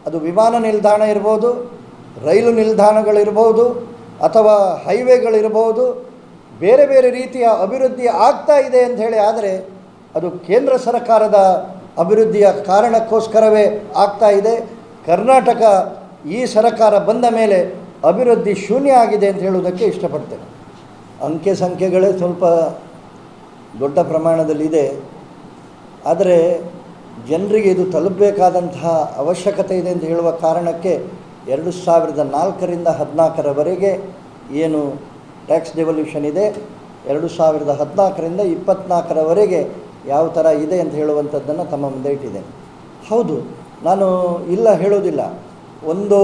ಅದು ವಿಮಾನ ನಿಲ್ದಾಣ ಇರ್ಬೋದು, ರೈಲು ನಿಲ್ದಾಣಗಳಿರ್ಬೋದು, ಅಥವಾ ಹೈವೇಗಳಿರ್ಬೋದು, ಬೇರೆ ಬೇರೆ ರೀತಿಯ ಅಭಿವೃದ್ಧಿ ಆಗ್ತಾ ಇದೆ ಅಂತ ಹೇಳಿ, ಆದರೆ ಅದು ಕೇಂದ್ರ ಸರ್ಕಾರದ ಅಭಿವೃದ್ಧಿಯ ಕಾರಣಕ್ಕೋಸ್ಕರವೇ ಆಗ್ತಾ ಇದೆ. ಕರ್ನಾಟಕ ಈ ಸರ್ಕಾರ ಬಂದ ಮೇಲೆ ಅಭಿವೃದ್ಧಿ ಶೂನ್ಯ ಆಗಿದೆ ಅಂತ ಹೇಳುವುದಕ್ಕೆ ಇಷ್ಟಪಡ್ತೇನೆ. ಅಂಕೆ ಸಂಖ್ಯೆಗಳೇ ಸ್ವಲ್ಪ ದೊಡ್ಡ ಪ್ರಮಾಣದಲ್ಲಿದೆ, ಆದರೆ ಜನರಿಗೆ ಇದು ತಲುಪಬೇಕಾದಂತಹ ಅವಶ್ಯಕತೆ ಇದೆ ಅಂತ ಹೇಳುವ ಕಾರಣಕ್ಕೆ 2004ರಿಂದ 2014ರವರೆಗೆ ಏನು ಟ್ಯಾಕ್ಸ್ ಡೆವಲ್ಯೂಷನ್ ಇದೆ, 2014ರಿಂದ 2024ರವರೆಗೆ ಯಾವ ಥರ ಇದೆ ಅಂತ ಹೇಳುವಂಥದ್ದನ್ನು ತಮ್ಮ ಮುಂದೆ ಇಟ್ಟಿದ್ದೇನೆ. ಹೌದು, ನಾನು ಇಲ್ಲ ಹೇಳೋದಿಲ್ಲ. ಒಂದು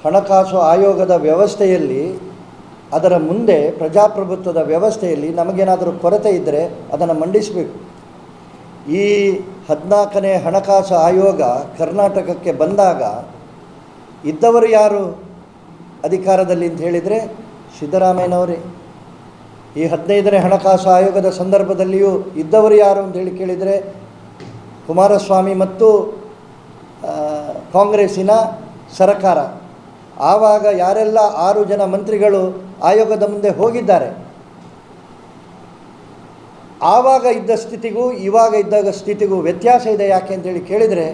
ಹಣಕಾಸು ಆಯೋಗದ ವ್ಯವಸ್ಥೆಯಲ್ಲಿ, ಅದರ ಮುಂದೆ ಪ್ರಜಾಪ್ರಭುತ್ವದ ವ್ಯವಸ್ಥೆಯಲ್ಲಿ ನಮಗೇನಾದರೂ ಕೊರತೆ ಇದ್ದರೆ ಅದನ್ನು ಮಂಡಿಸಬೇಕು. ಈ 14ನೇ ಹಣಕಾಸು ಆಯೋಗ ಕರ್ನಾಟಕಕ್ಕೆ ಬಂದಾಗ ಇದ್ದವರು ಯಾರು ಅಧಿಕಾರದಲ್ಲಿ ಅಂತ ಹೇಳಿದರೆ ಸಿದ್ದರಾಮಯ್ಯನವರೇ. ಈ 15ನೇ ಹಣಕಾಸು ಆಯೋಗದ ಸಂದರ್ಭದಲ್ಲಿಯೂ ಇದ್ದವರು ಯಾರು ಅಂತ ಹೇಳಿ ಕೇಳಿದರೆ ಕುಮಾರಸ್ವಾಮಿ ಮತ್ತು ಕಾಂಗ್ರೆಸ್ಸಿನ ಸರ್ಕಾರ. ಆವಾಗ ಯಾರೆಲ್ಲ 6 ಜನ ಮಂತ್ರಿಗಳು ಆಯೋಗದ ಮುಂದೆ ಹೋಗಿದ್ದಾರೆ, ಆವಾಗ ಇದ್ದ ಸ್ಥಿತಿಗೂ ಇವಾಗ ಇದ್ದಾಗ ಸ್ಥಿತಿಗೂ ವ್ಯತ್ಯಾಸ ಇದೆ. ಯಾಕೆ ಅಂತೇಳಿ ಕೇಳಿದರೆ,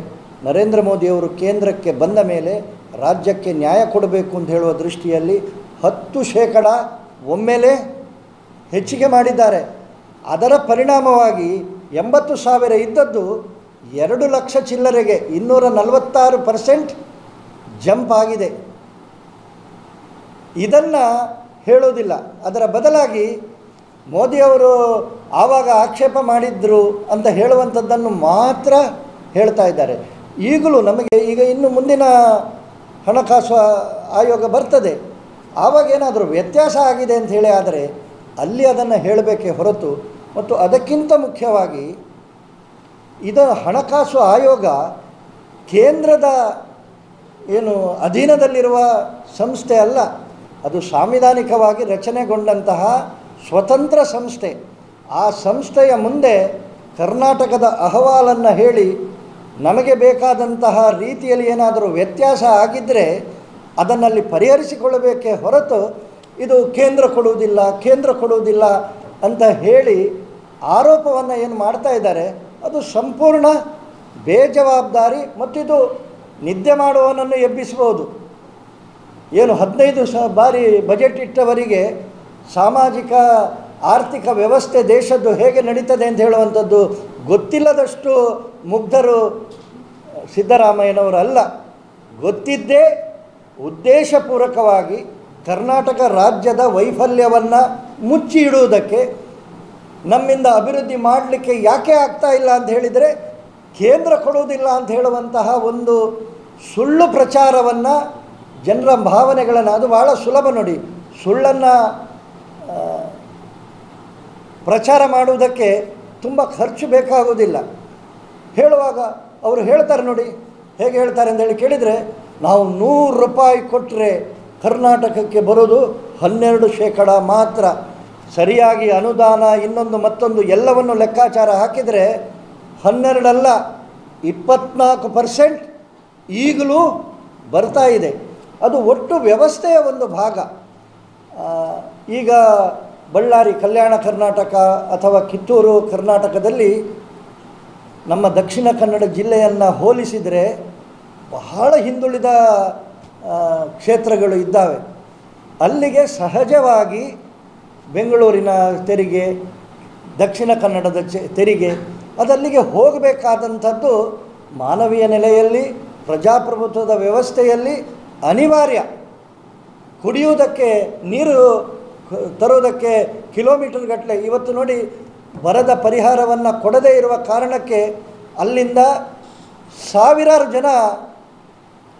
ನರೇಂದ್ರ ಮೋದಿಯವರು ಕೇಂದ್ರಕ್ಕೆ ಬಂದ ಮೇಲೆ ರಾಜ್ಯಕ್ಕೆ ನ್ಯಾಯ ಕೊಡಬೇಕು ಅಂತ ಹೇಳುವ ದೃಷ್ಟಿಯಲ್ಲಿ 10% ಒಮ್ಮೆಲೇ ಹೆಚ್ಚಿಗೆ ಮಾಡಿದ್ದಾರೆ. ಅದರ ಪರಿಣಾಮವಾಗಿ 80,000 ಇದ್ದದ್ದು 2 ಲಕ್ಷ ಚಿಲ್ಲರೆಗೆ 246% ಜಂಪ್ ಆಗಿದೆ. ಇದನ್ನು ಹೇಳೋದಿಲ್ಲ. ಅದರ ಬದಲಾಗಿ ಮೋದಿಯವರು ಆವಾಗ ಆಕ್ಷೇಪ ಮಾಡಿದ್ರು ಅಂತ ಹೇಳುವಂಥದ್ದನ್ನು ಮಾತ್ರ ಹೇಳ್ತಾ ಇದ್ದಾರೆ. ಈಗಲೂ ನಮಗೆ ಈಗ ಇನ್ನು ಮುಂದಿನ ಹಣಕಾಸು ಆಯೋಗ ಬರ್ತದೆ, ಆವಾಗ ಏನಾದರೂ ವ್ಯತ್ಯಾಸ ಆಗಿದೆ ಅಂತ ಹೇಳಿ ಆದರೆ ಅಲ್ಲಿ ಅದನ್ನು ಹೇಳಬೇಕೇ ಹೊರತು, ಮತ್ತು ಅದಕ್ಕಿಂತ ಮುಖ್ಯವಾಗಿ ಇದು ಹಣಕಾಸು ಆಯೋಗ ಕೇಂದ್ರದ ಏನು ಅಧೀನದಲ್ಲಿರುವ ಸಂಸ್ಥೆ ಅಲ್ಲ, ಅದು ಸಾಂವಿಧಾನಿಕವಾಗಿ ರಚನೆಗೊಂಡಂತಹ ಸ್ವತಂತ್ರ ಸಂಸ್ಥೆ. ಆ ಸಂಸ್ಥೆಯ ಮುಂದೆ ಕರ್ನಾಟಕದ ಅಹವಾಲನ್ನು ಹೇಳಿ ನಮಗೆ ಬೇಕಾದಂತಹ ರೀತಿಯಲ್ಲಿ ಏನಾದರೂ ವ್ಯತ್ಯಾಸ ಆಗಿದ್ದರೆ ಅದನ್ನಲ್ಲಿ ಪರಿಹರಿಸಿಕೊಳ್ಳಬೇಕೇ ಹೊರತು ಇದು ಕೇಂದ್ರ ಕೊಡುವುದಿಲ್ಲ ಅಂತ ಹೇಳಿ ಆರೋಪವನ್ನು ಏನು ಮಾಡ್ತಾ ಇದ್ದಾರೆ ಅದು ಸಂಪೂರ್ಣ ಬೇಜವಾಬ್ದಾರಿ. ಮತ್ತಿದು ನಿದ್ದೆ ಮಾಡುವವನನ್ನು ಎಬ್ಬಿಸಬಹುದು. ಏನು 15 ಬಾರಿ ಬಜೆಟ್ ಇಟ್ಟವರಿಗೆ ಸಾಮಾಜಿಕ ಆರ್ಥಿಕ ವ್ಯವಸ್ಥೆ ದೇಶದ್ದು ಹೇಗೆ ನಡೀತದೆ ಅಂತ ಹೇಳುವಂಥದ್ದು ಗೊತ್ತಿಲ್ಲದಷ್ಟು ಮುಗ್ಧರು ಸಿದ್ದರಾಮಯ್ಯನವರು ಅಲ್ಲ. ಗೊತ್ತಿದ್ದೇ ಉದ್ದೇಶಪೂರ್ವಕವಾಗಿ ಕರ್ನಾಟಕ ರಾಜ್ಯದ ವೈಫಲ್ಯವನ್ನು ಮುಚ್ಚಿ ಇಡುವುದಕ್ಕೆ, ನಮ್ಮಿಂದ ಅಭಿವೃದ್ಧಿ ಮಾಡಲಿಕ್ಕೆ ಯಾಕೆ ಆಗ್ತಾ ಇಲ್ಲ ಅಂತ ಹೇಳಿದರೆ ಕೇಂದ್ರ ಕೊಡುವುದಿಲ್ಲ ಅಂತ ಹೇಳುವಂತಹ ಒಂದು ಸುಳ್ಳು ಪ್ರಚಾರವನ್ನು, ಜನರ ಭಾವನೆಗಳನ್ನು, ಅದು ಭಾಳ ಸುಲಭ ನೋಡಿ, ಸುಳ್ಳನ್ನು ಪ್ರಚಾರ ಮಾಡುವುದಕ್ಕೆ ತುಂಬ ಖರ್ಚು ಬೇಕಾಗುವುದಿಲ್ಲ. ಹೇಳುವಾಗ ಅವರು ಹೇಳ್ತಾರೆ ನೋಡಿ, ಹೇಗೆ ಹೇಳ್ತಾರೆ ಅಂತೇಳಿ ಕೇಳಿದರೆ, ನಾವು 100 ರೂಪಾಯಿ ಕೊಟ್ಟರೆ ಕರ್ನಾಟಕಕ್ಕೆ ಬರೋದು 12% ಮಾತ್ರ. ಸರಿಯಾಗಿ ಅನುದಾನ ಇನ್ನೊಂದು ಮತ್ತೊಂದು ಎಲ್ಲವನ್ನು ಲೆಕ್ಕಾಚಾರ ಹಾಕಿದರೆ 12 ಅಲ್ಲ 24% ಈಗಲೂ ಬರ್ತಾ ಇದೆ. ಅದು ಒಟ್ಟು ವ್ಯವಸ್ಥೆಯ ಒಂದು ಭಾಗ. ಈಗ ಬಳ್ಳಾರಿ, ಕಲ್ಯಾಣ ಕರ್ನಾಟಕ ಅಥವಾ ಕಿತ್ತೂರು ಕರ್ನಾಟಕದಲ್ಲಿ ನಮ್ಮ ದಕ್ಷಿಣ ಕನ್ನಡ ಜಿಲ್ಲೆಯನ್ನು ಹೋಲಿಸಿದರೆ ಬಹಳ ಹಿಂದುಳಿದ ಕ್ಷೇತ್ರಗಳು ಇದ್ದಾವೆ. ಅಲ್ಲಿಗೆ ಸಹಜವಾಗಿ ಬೆಂಗಳೂರಿನ ತೆರಿಗೆ, ದಕ್ಷಿಣ ಕನ್ನಡದ ತೆರಿಗೆ ಅದಲ್ಲಿಗೆ ಹೋಗಬೇಕಾದಂಥದ್ದು ಮಾನವೀಯ ನೆಲೆಯಲ್ಲಿ, ಪ್ರಜಾಪ್ರಭುತ್ವದ ವ್ಯವಸ್ಥೆಯಲ್ಲಿ ಅನಿವಾರ್ಯ. ಕುಡಿಯುವುದಕ್ಕೆ ನೀರು ತರೋದಕ್ಕೆ ಕಿಲೋಮೀಟರ್ ಗಟ್ಟಲೆ. ಇವತ್ತು ನೋಡಿ, ಬರದ ಪರಿಹಾರವನ್ನು ಕೊಡದೇ ಇರುವ ಕಾರಣಕ್ಕೆ ಅಲ್ಲಿಂದ ಸಾವಿರಾರು ಜನ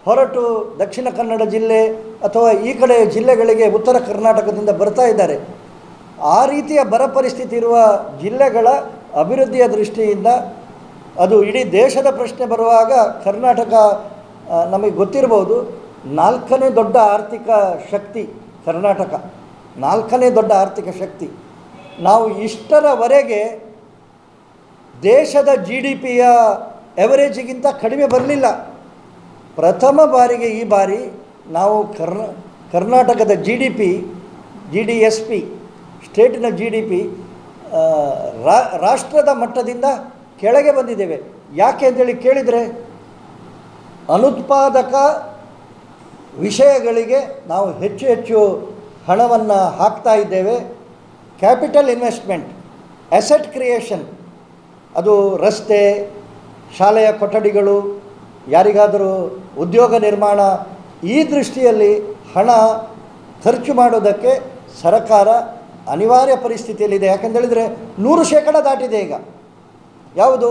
ಹೊರಟು ದಕ್ಷಿಣ ಕನ್ನಡ ಜಿಲ್ಲೆ ಅಥವಾ ಈ ಕಡೆ ಜಿಲ್ಲೆಗಳಿಗೆ ಉತ್ತರ ಕರ್ನಾಟಕದಿಂದ ಬರ್ತಾ ಇದ್ದಾರೆ. ಆ ರೀತಿಯ ಬರ ಪರಿಸ್ಥಿತಿ ಇರುವ ಜಿಲ್ಲೆಗಳ ಅಭಿವೃದ್ಧಿಯ ದೃಷ್ಟಿಯಿಂದ ಅದು ಇಡೀ ದೇಶದ ಪ್ರಶ್ನೆ ಬರುವಾಗ ಕರ್ನಾಟಕ ನಮಗೆ ಗೊತ್ತಿರ್ಬೋದು, 4ನೇ ದೊಡ್ಡ ಆರ್ಥಿಕ ಶಕ್ತಿ ಕರ್ನಾಟಕ, 4ನೇ ದೊಡ್ಡ ಆರ್ಥಿಕ ಶಕ್ತಿ. ನಾವು ಇಷ್ಟರವರೆಗೆ ದೇಶದ GDPಯ ಎವರೇಜಿಗಿಂತ ಕಡಿಮೆ ಬರಲಿಲ್ಲ. ಪ್ರಥಮ ಬಾರಿಗೆ ಈ ಬಾರಿ ನಾವು ಕರ್ನಾಟಕದ GDSP ಸ್ಟೇಟಿನ GDP ರಾಷ್ಟ್ರದ ಮಟ್ಟದಿಂದ ಕೆಳಗೆ ಬಂದಿದ್ದೇವೆ. ಯಾಕೆ ಅಂತೇಳಿ ಕೇಳಿದರೆ, ಅನುತ್ಪಾದಕ ವಿಷಯಗಳಿಗೆ ನಾವು ಹೆಚ್ಚು ಹೆಚ್ಚು ಹಣವನ್ನು ಹಾಕ್ತಾ ಇದ್ದೇವೆ. ಕ್ಯಾಪಿಟಲ್ ಇನ್ವೆಸ್ಟ್ಮೆಂಟ್, ಅಸೆಟ್ ಕ್ರಿಯೇಷನ್, ಅದು ರಸ್ತೆ, ಶಾಲೆಯ ಕೊಠಡಿಗಳು, ಯಾರಿಗಾದರೂ ಉದ್ಯೋಗ ನಿರ್ಮಾಣ, ಈ ದೃಷ್ಟಿಯಲ್ಲಿ ಹಣ ಖರ್ಚು ಮಾಡೋದಕ್ಕೆ ಸರ್ಕಾರ ಅನಿವಾರ್ಯ ಪರಿಸ್ಥಿತಿಯಲ್ಲಿದೆ. ಯಾಕೆಂತೇಳಿದರೆ 100% ದಾಟಿದೆ ಈಗ. ಯಾವುದು?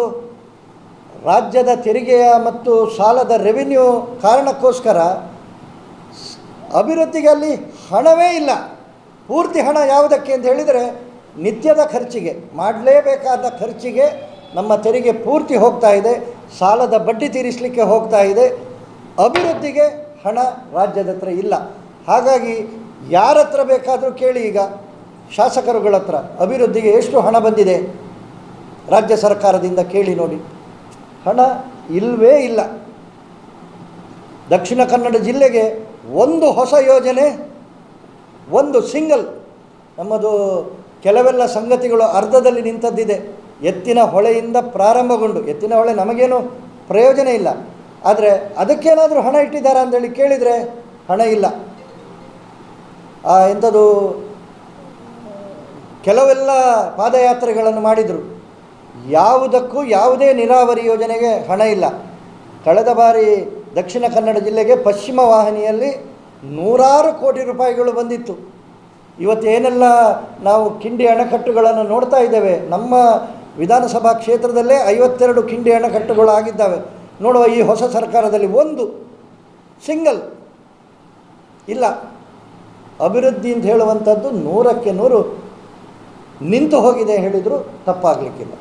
ರಾಜ್ಯದ ತೆರಿಗೆಯ ಮತ್ತು ಸಾಲದ ರೆವಿನ್ಯೂ ಕಾರಣಕ್ಕೋಸ್ಕರ ಅಭಿವೃದ್ಧಿಗೆ ಅಲ್ಲಿ ಹಣವೇ ಇಲ್ಲ. ಪೂರ್ತಿ ಹಣ ಯಾವುದಕ್ಕೆ ಅಂತ ಹೇಳಿದರೆ ನಿತ್ಯದ ಖರ್ಚಿಗೆ, ಮಾಡಲೇಬೇಕಾದ ಖರ್ಚಿಗೆ ನಮ್ಮ ತೆರಿಗೆ ಪೂರ್ತಿ ಹೋಗ್ತಾ ಇದೆ. ಸಾಲದ ಬಡ್ಡಿ ತೀರಿಸಲಿಕ್ಕೆ ಹೋಗ್ತಾ ಇದೆ. ಅಭಿವೃದ್ಧಿಗೆ ಹಣ ರಾಜ್ಯದ ಹತ್ರ ಇಲ್ಲ. ಹಾಗಾಗಿ ಯಾರ ಹತ್ರ ಬೇಕಾದರೂ ಕೇಳಿ, ಈಗ ಶಾಸಕರುಗಳ ಹತ್ರ ಅಭಿವೃದ್ಧಿಗೆ ಎಷ್ಟು ಹಣ ಬಂದಿದೆ ರಾಜ್ಯ ಸರ್ಕಾರದಿಂದ ಕೇಳಿ ನೋಡಿ, ಹಣ ಇಲ್ಲವೇ ಇಲ್ಲ. ದಕ್ಷಿಣ ಕನ್ನಡ ಜಿಲ್ಲೆಗೆ ಒಂದು ಹೊಸ ಯೋಜನೆ, ಒಂದು ಸಿಂಗಲ್, ನಮ್ಮದು ಕೆಲವೆಲ್ಲ ಸಂಗತಿಗಳು ಅರ್ಧದಲ್ಲಿ ನಿಂತದ್ದಿದೆ. ಎತ್ತಿನ ಹೊಳೆಯಿಂದ ಪ್ರಾರಂಭಗೊಂಡು, ಎತ್ತಿನ ಹೊಳೆ ನಮಗೇನು ಪ್ರಯೋಜನ ಇಲ್ಲ, ಆದರೆ ಅದಕ್ಕೇನಾದರೂ ಹಣ ಇಟ್ಟಿದ್ದಾರಾ ಅಂತೇಳಿ ಕೇಳಿದರೆ ಹಣ ಇಲ್ಲ. ಎಂಥದ್ದು ಕೆಲವೆಲ್ಲ ಪಾದಯಾತ್ರೆಗಳನ್ನು ಮಾಡಿದರು, ಯಾವುದಕ್ಕೂ ಯಾವುದೇ ನೀರಾವರಿ ಯೋಜನೆಗೆ ಹಣ ಇಲ್ಲ. ಕಳೆದ ಬಾರಿ ದಕ್ಷಿಣ ಕನ್ನಡ ಜಿಲ್ಲೆಗೆ ಪಶ್ಚಿಮ ವಾಹಿನಿಯಲ್ಲಿ 100 ಕೋಟಿ ರೂಪಾಯಿಗಳು ಬಂದಿತ್ತು. ಇವತ್ತೇನೆಲ್ಲ ನಾವು ಕಿಂಡಿ ಅಣೆಕಟ್ಟುಗಳನ್ನು ನೋಡ್ತಾ ಇದ್ದೇವೆ. ನಮ್ಮ ವಿಧಾನಸಭಾ ಕ್ಷೇತ್ರದಲ್ಲೇ 52 ಕಿಂಡಿ ಅಣೆಕಟ್ಟುಗಳು ಆಗಿದ್ದಾವೆ. ನೋಡುವ ಈ ಹೊಸ ಸರ್ಕಾರದಲ್ಲಿ ಒಂದು ಸಿಂಗಲ್ ಇಲ್ಲ. ಅಭಿವೃದ್ಧಿ ಅಂತ ಹೇಳುವಂಥದ್ದು 100ಕ್ಕೆ 100 ನಿಂತು ಹೋಗಿದೆ ಹೇಳಿದರೂ ತಪ್ಪಾಗಲಿಕ್ಕಿಲ್ಲ.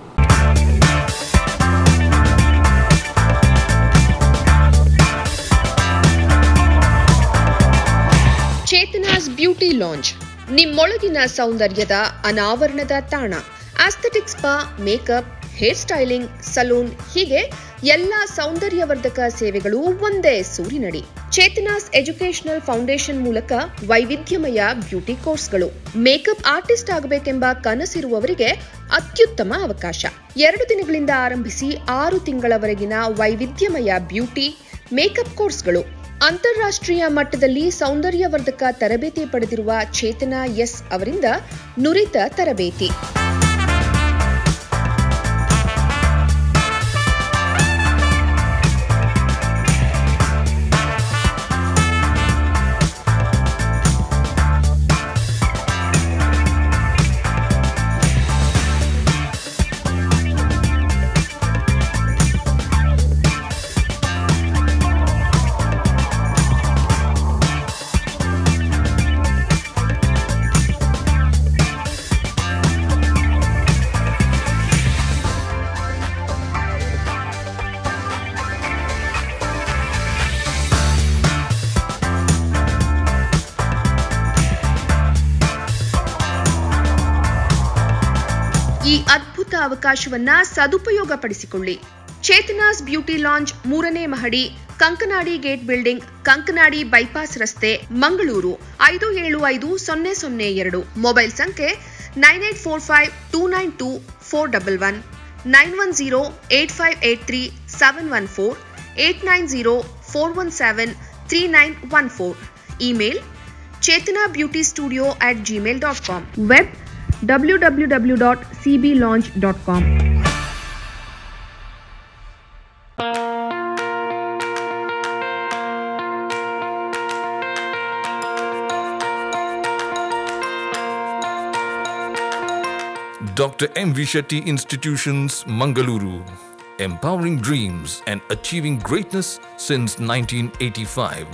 ಚೇತನಾಸ್ ಬ್ಯೂಟಿ ಲಾಂಜ್, ನಿಮ್ಮೊಳಗಿನ ಸೌಂದರ್ಯದ ಅನಾವರಣದ ತಾಣ. Aesthetic spa, makeup, hair styling, salon ಹೀಗೆ ಎಲ್ಲ ಸೌಂದರ್ಯವರ್ಧಕ ಸೇವೆಗಳು ಒಂದೇ ಸೂರಿನಡಿ. ಚೇತನಾಸ್ ಎಜುಕೇಶನಲ್ ಫೌಂಡೇಶನ್ ಮೂಲಕ ವೈವಿಧ್ಯಮಯ ಬ್ಯೂಟಿ ಕೋರ್ಸ್ಗಳು. ಮೇಕಪ್ ಆರ್ಟಿಸ್ಟ್ ಆಗಬೇಕೆಂಬ ಕನಸಿರುವವರಿಗೆ ಅತ್ಯುತ್ತಮ ಅವಕಾಶ. 2 ದಿನಗಳಿಂದ ಆರಂಭಿಸಿ 6 ತಿಂಗಳವರೆಗಿನ ವೈವಿಧ್ಯಮಯ ಬ್ಯೂಟಿ, ಮೇಕಪ್ ಕೋರ್ಸ್ಗಳು. ಅಂತಾರಾಷ್ಟ್ರೀಯ ಮಟ್ಟದಲ್ಲಿ ಸೌಂದರ್ಯವರ್ಧಕ ತರಬೇತಿ ಪಡೆದಿರುವ ಚೇತನಾ ಎಸ್ ಅವರಿಂದ ನುರಿತ ತರಬೇತಿ. ಈ ಅದ್ಭುತ ಅವಕಾಶವನ್ನ ಸದುಪಯೋಗಪಡಿಸಿಕೊಳ್ಳಿ. ಚೇತನಾಸ್ ಬ್ಯೂಟಿ ಲಾಂಜ್ 3ನೇ ಮಹಡಿ, Kankanadi gate building, Kankanadi bypass ರಸ್ತೆ, ಮಂಗಳೂರು 575002. ಮೊಬೈಲ್ ಸಂಖ್ಯೆ 9845292411, 9108583714, 8904173914. Email chetanabeautystudio@gmail.com. Web www.cblaunch.com. Dr. M.V. Shetty Institutions, Mangaluru. Empowering dreams and achieving greatness since 1985.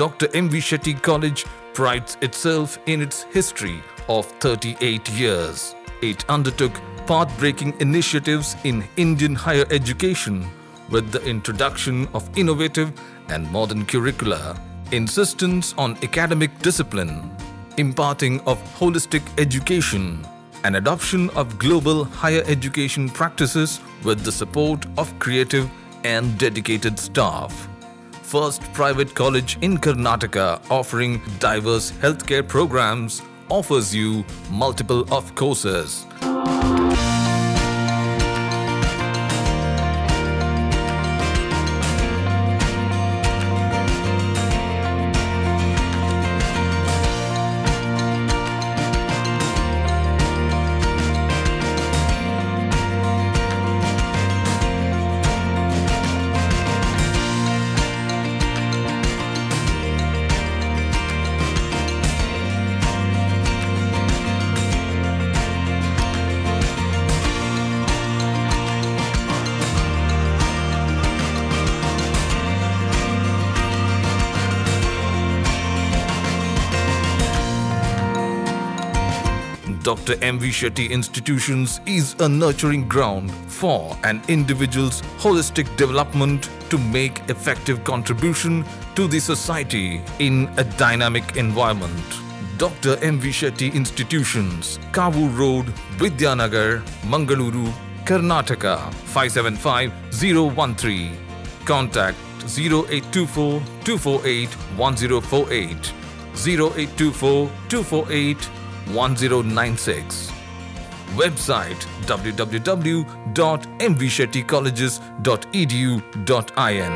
Dr. M.V. Shetty College prides itself in its history of 38 years. It undertook path-breaking initiatives in Indian higher education with the introduction of innovative and modern curricula, insistence on academic discipline, imparting of holistic education, and adoption of global higher education practices with the support of creative and dedicated staff. First private college in Karnataka offering diverse healthcare programs, offers you multiple of courses. Dr. M.V. Shetty Institutions is a nurturing ground for an individual's holistic development to make effective contribution to the society in a dynamic environment. Dr. M.V. Shetty Institutions, Kavur Road, Vidyanagar, Mangaluru, Karnataka 575013. Contact 0824 248 1048, 0824 248 1096. Website www.mvshettycolleges.edu.in.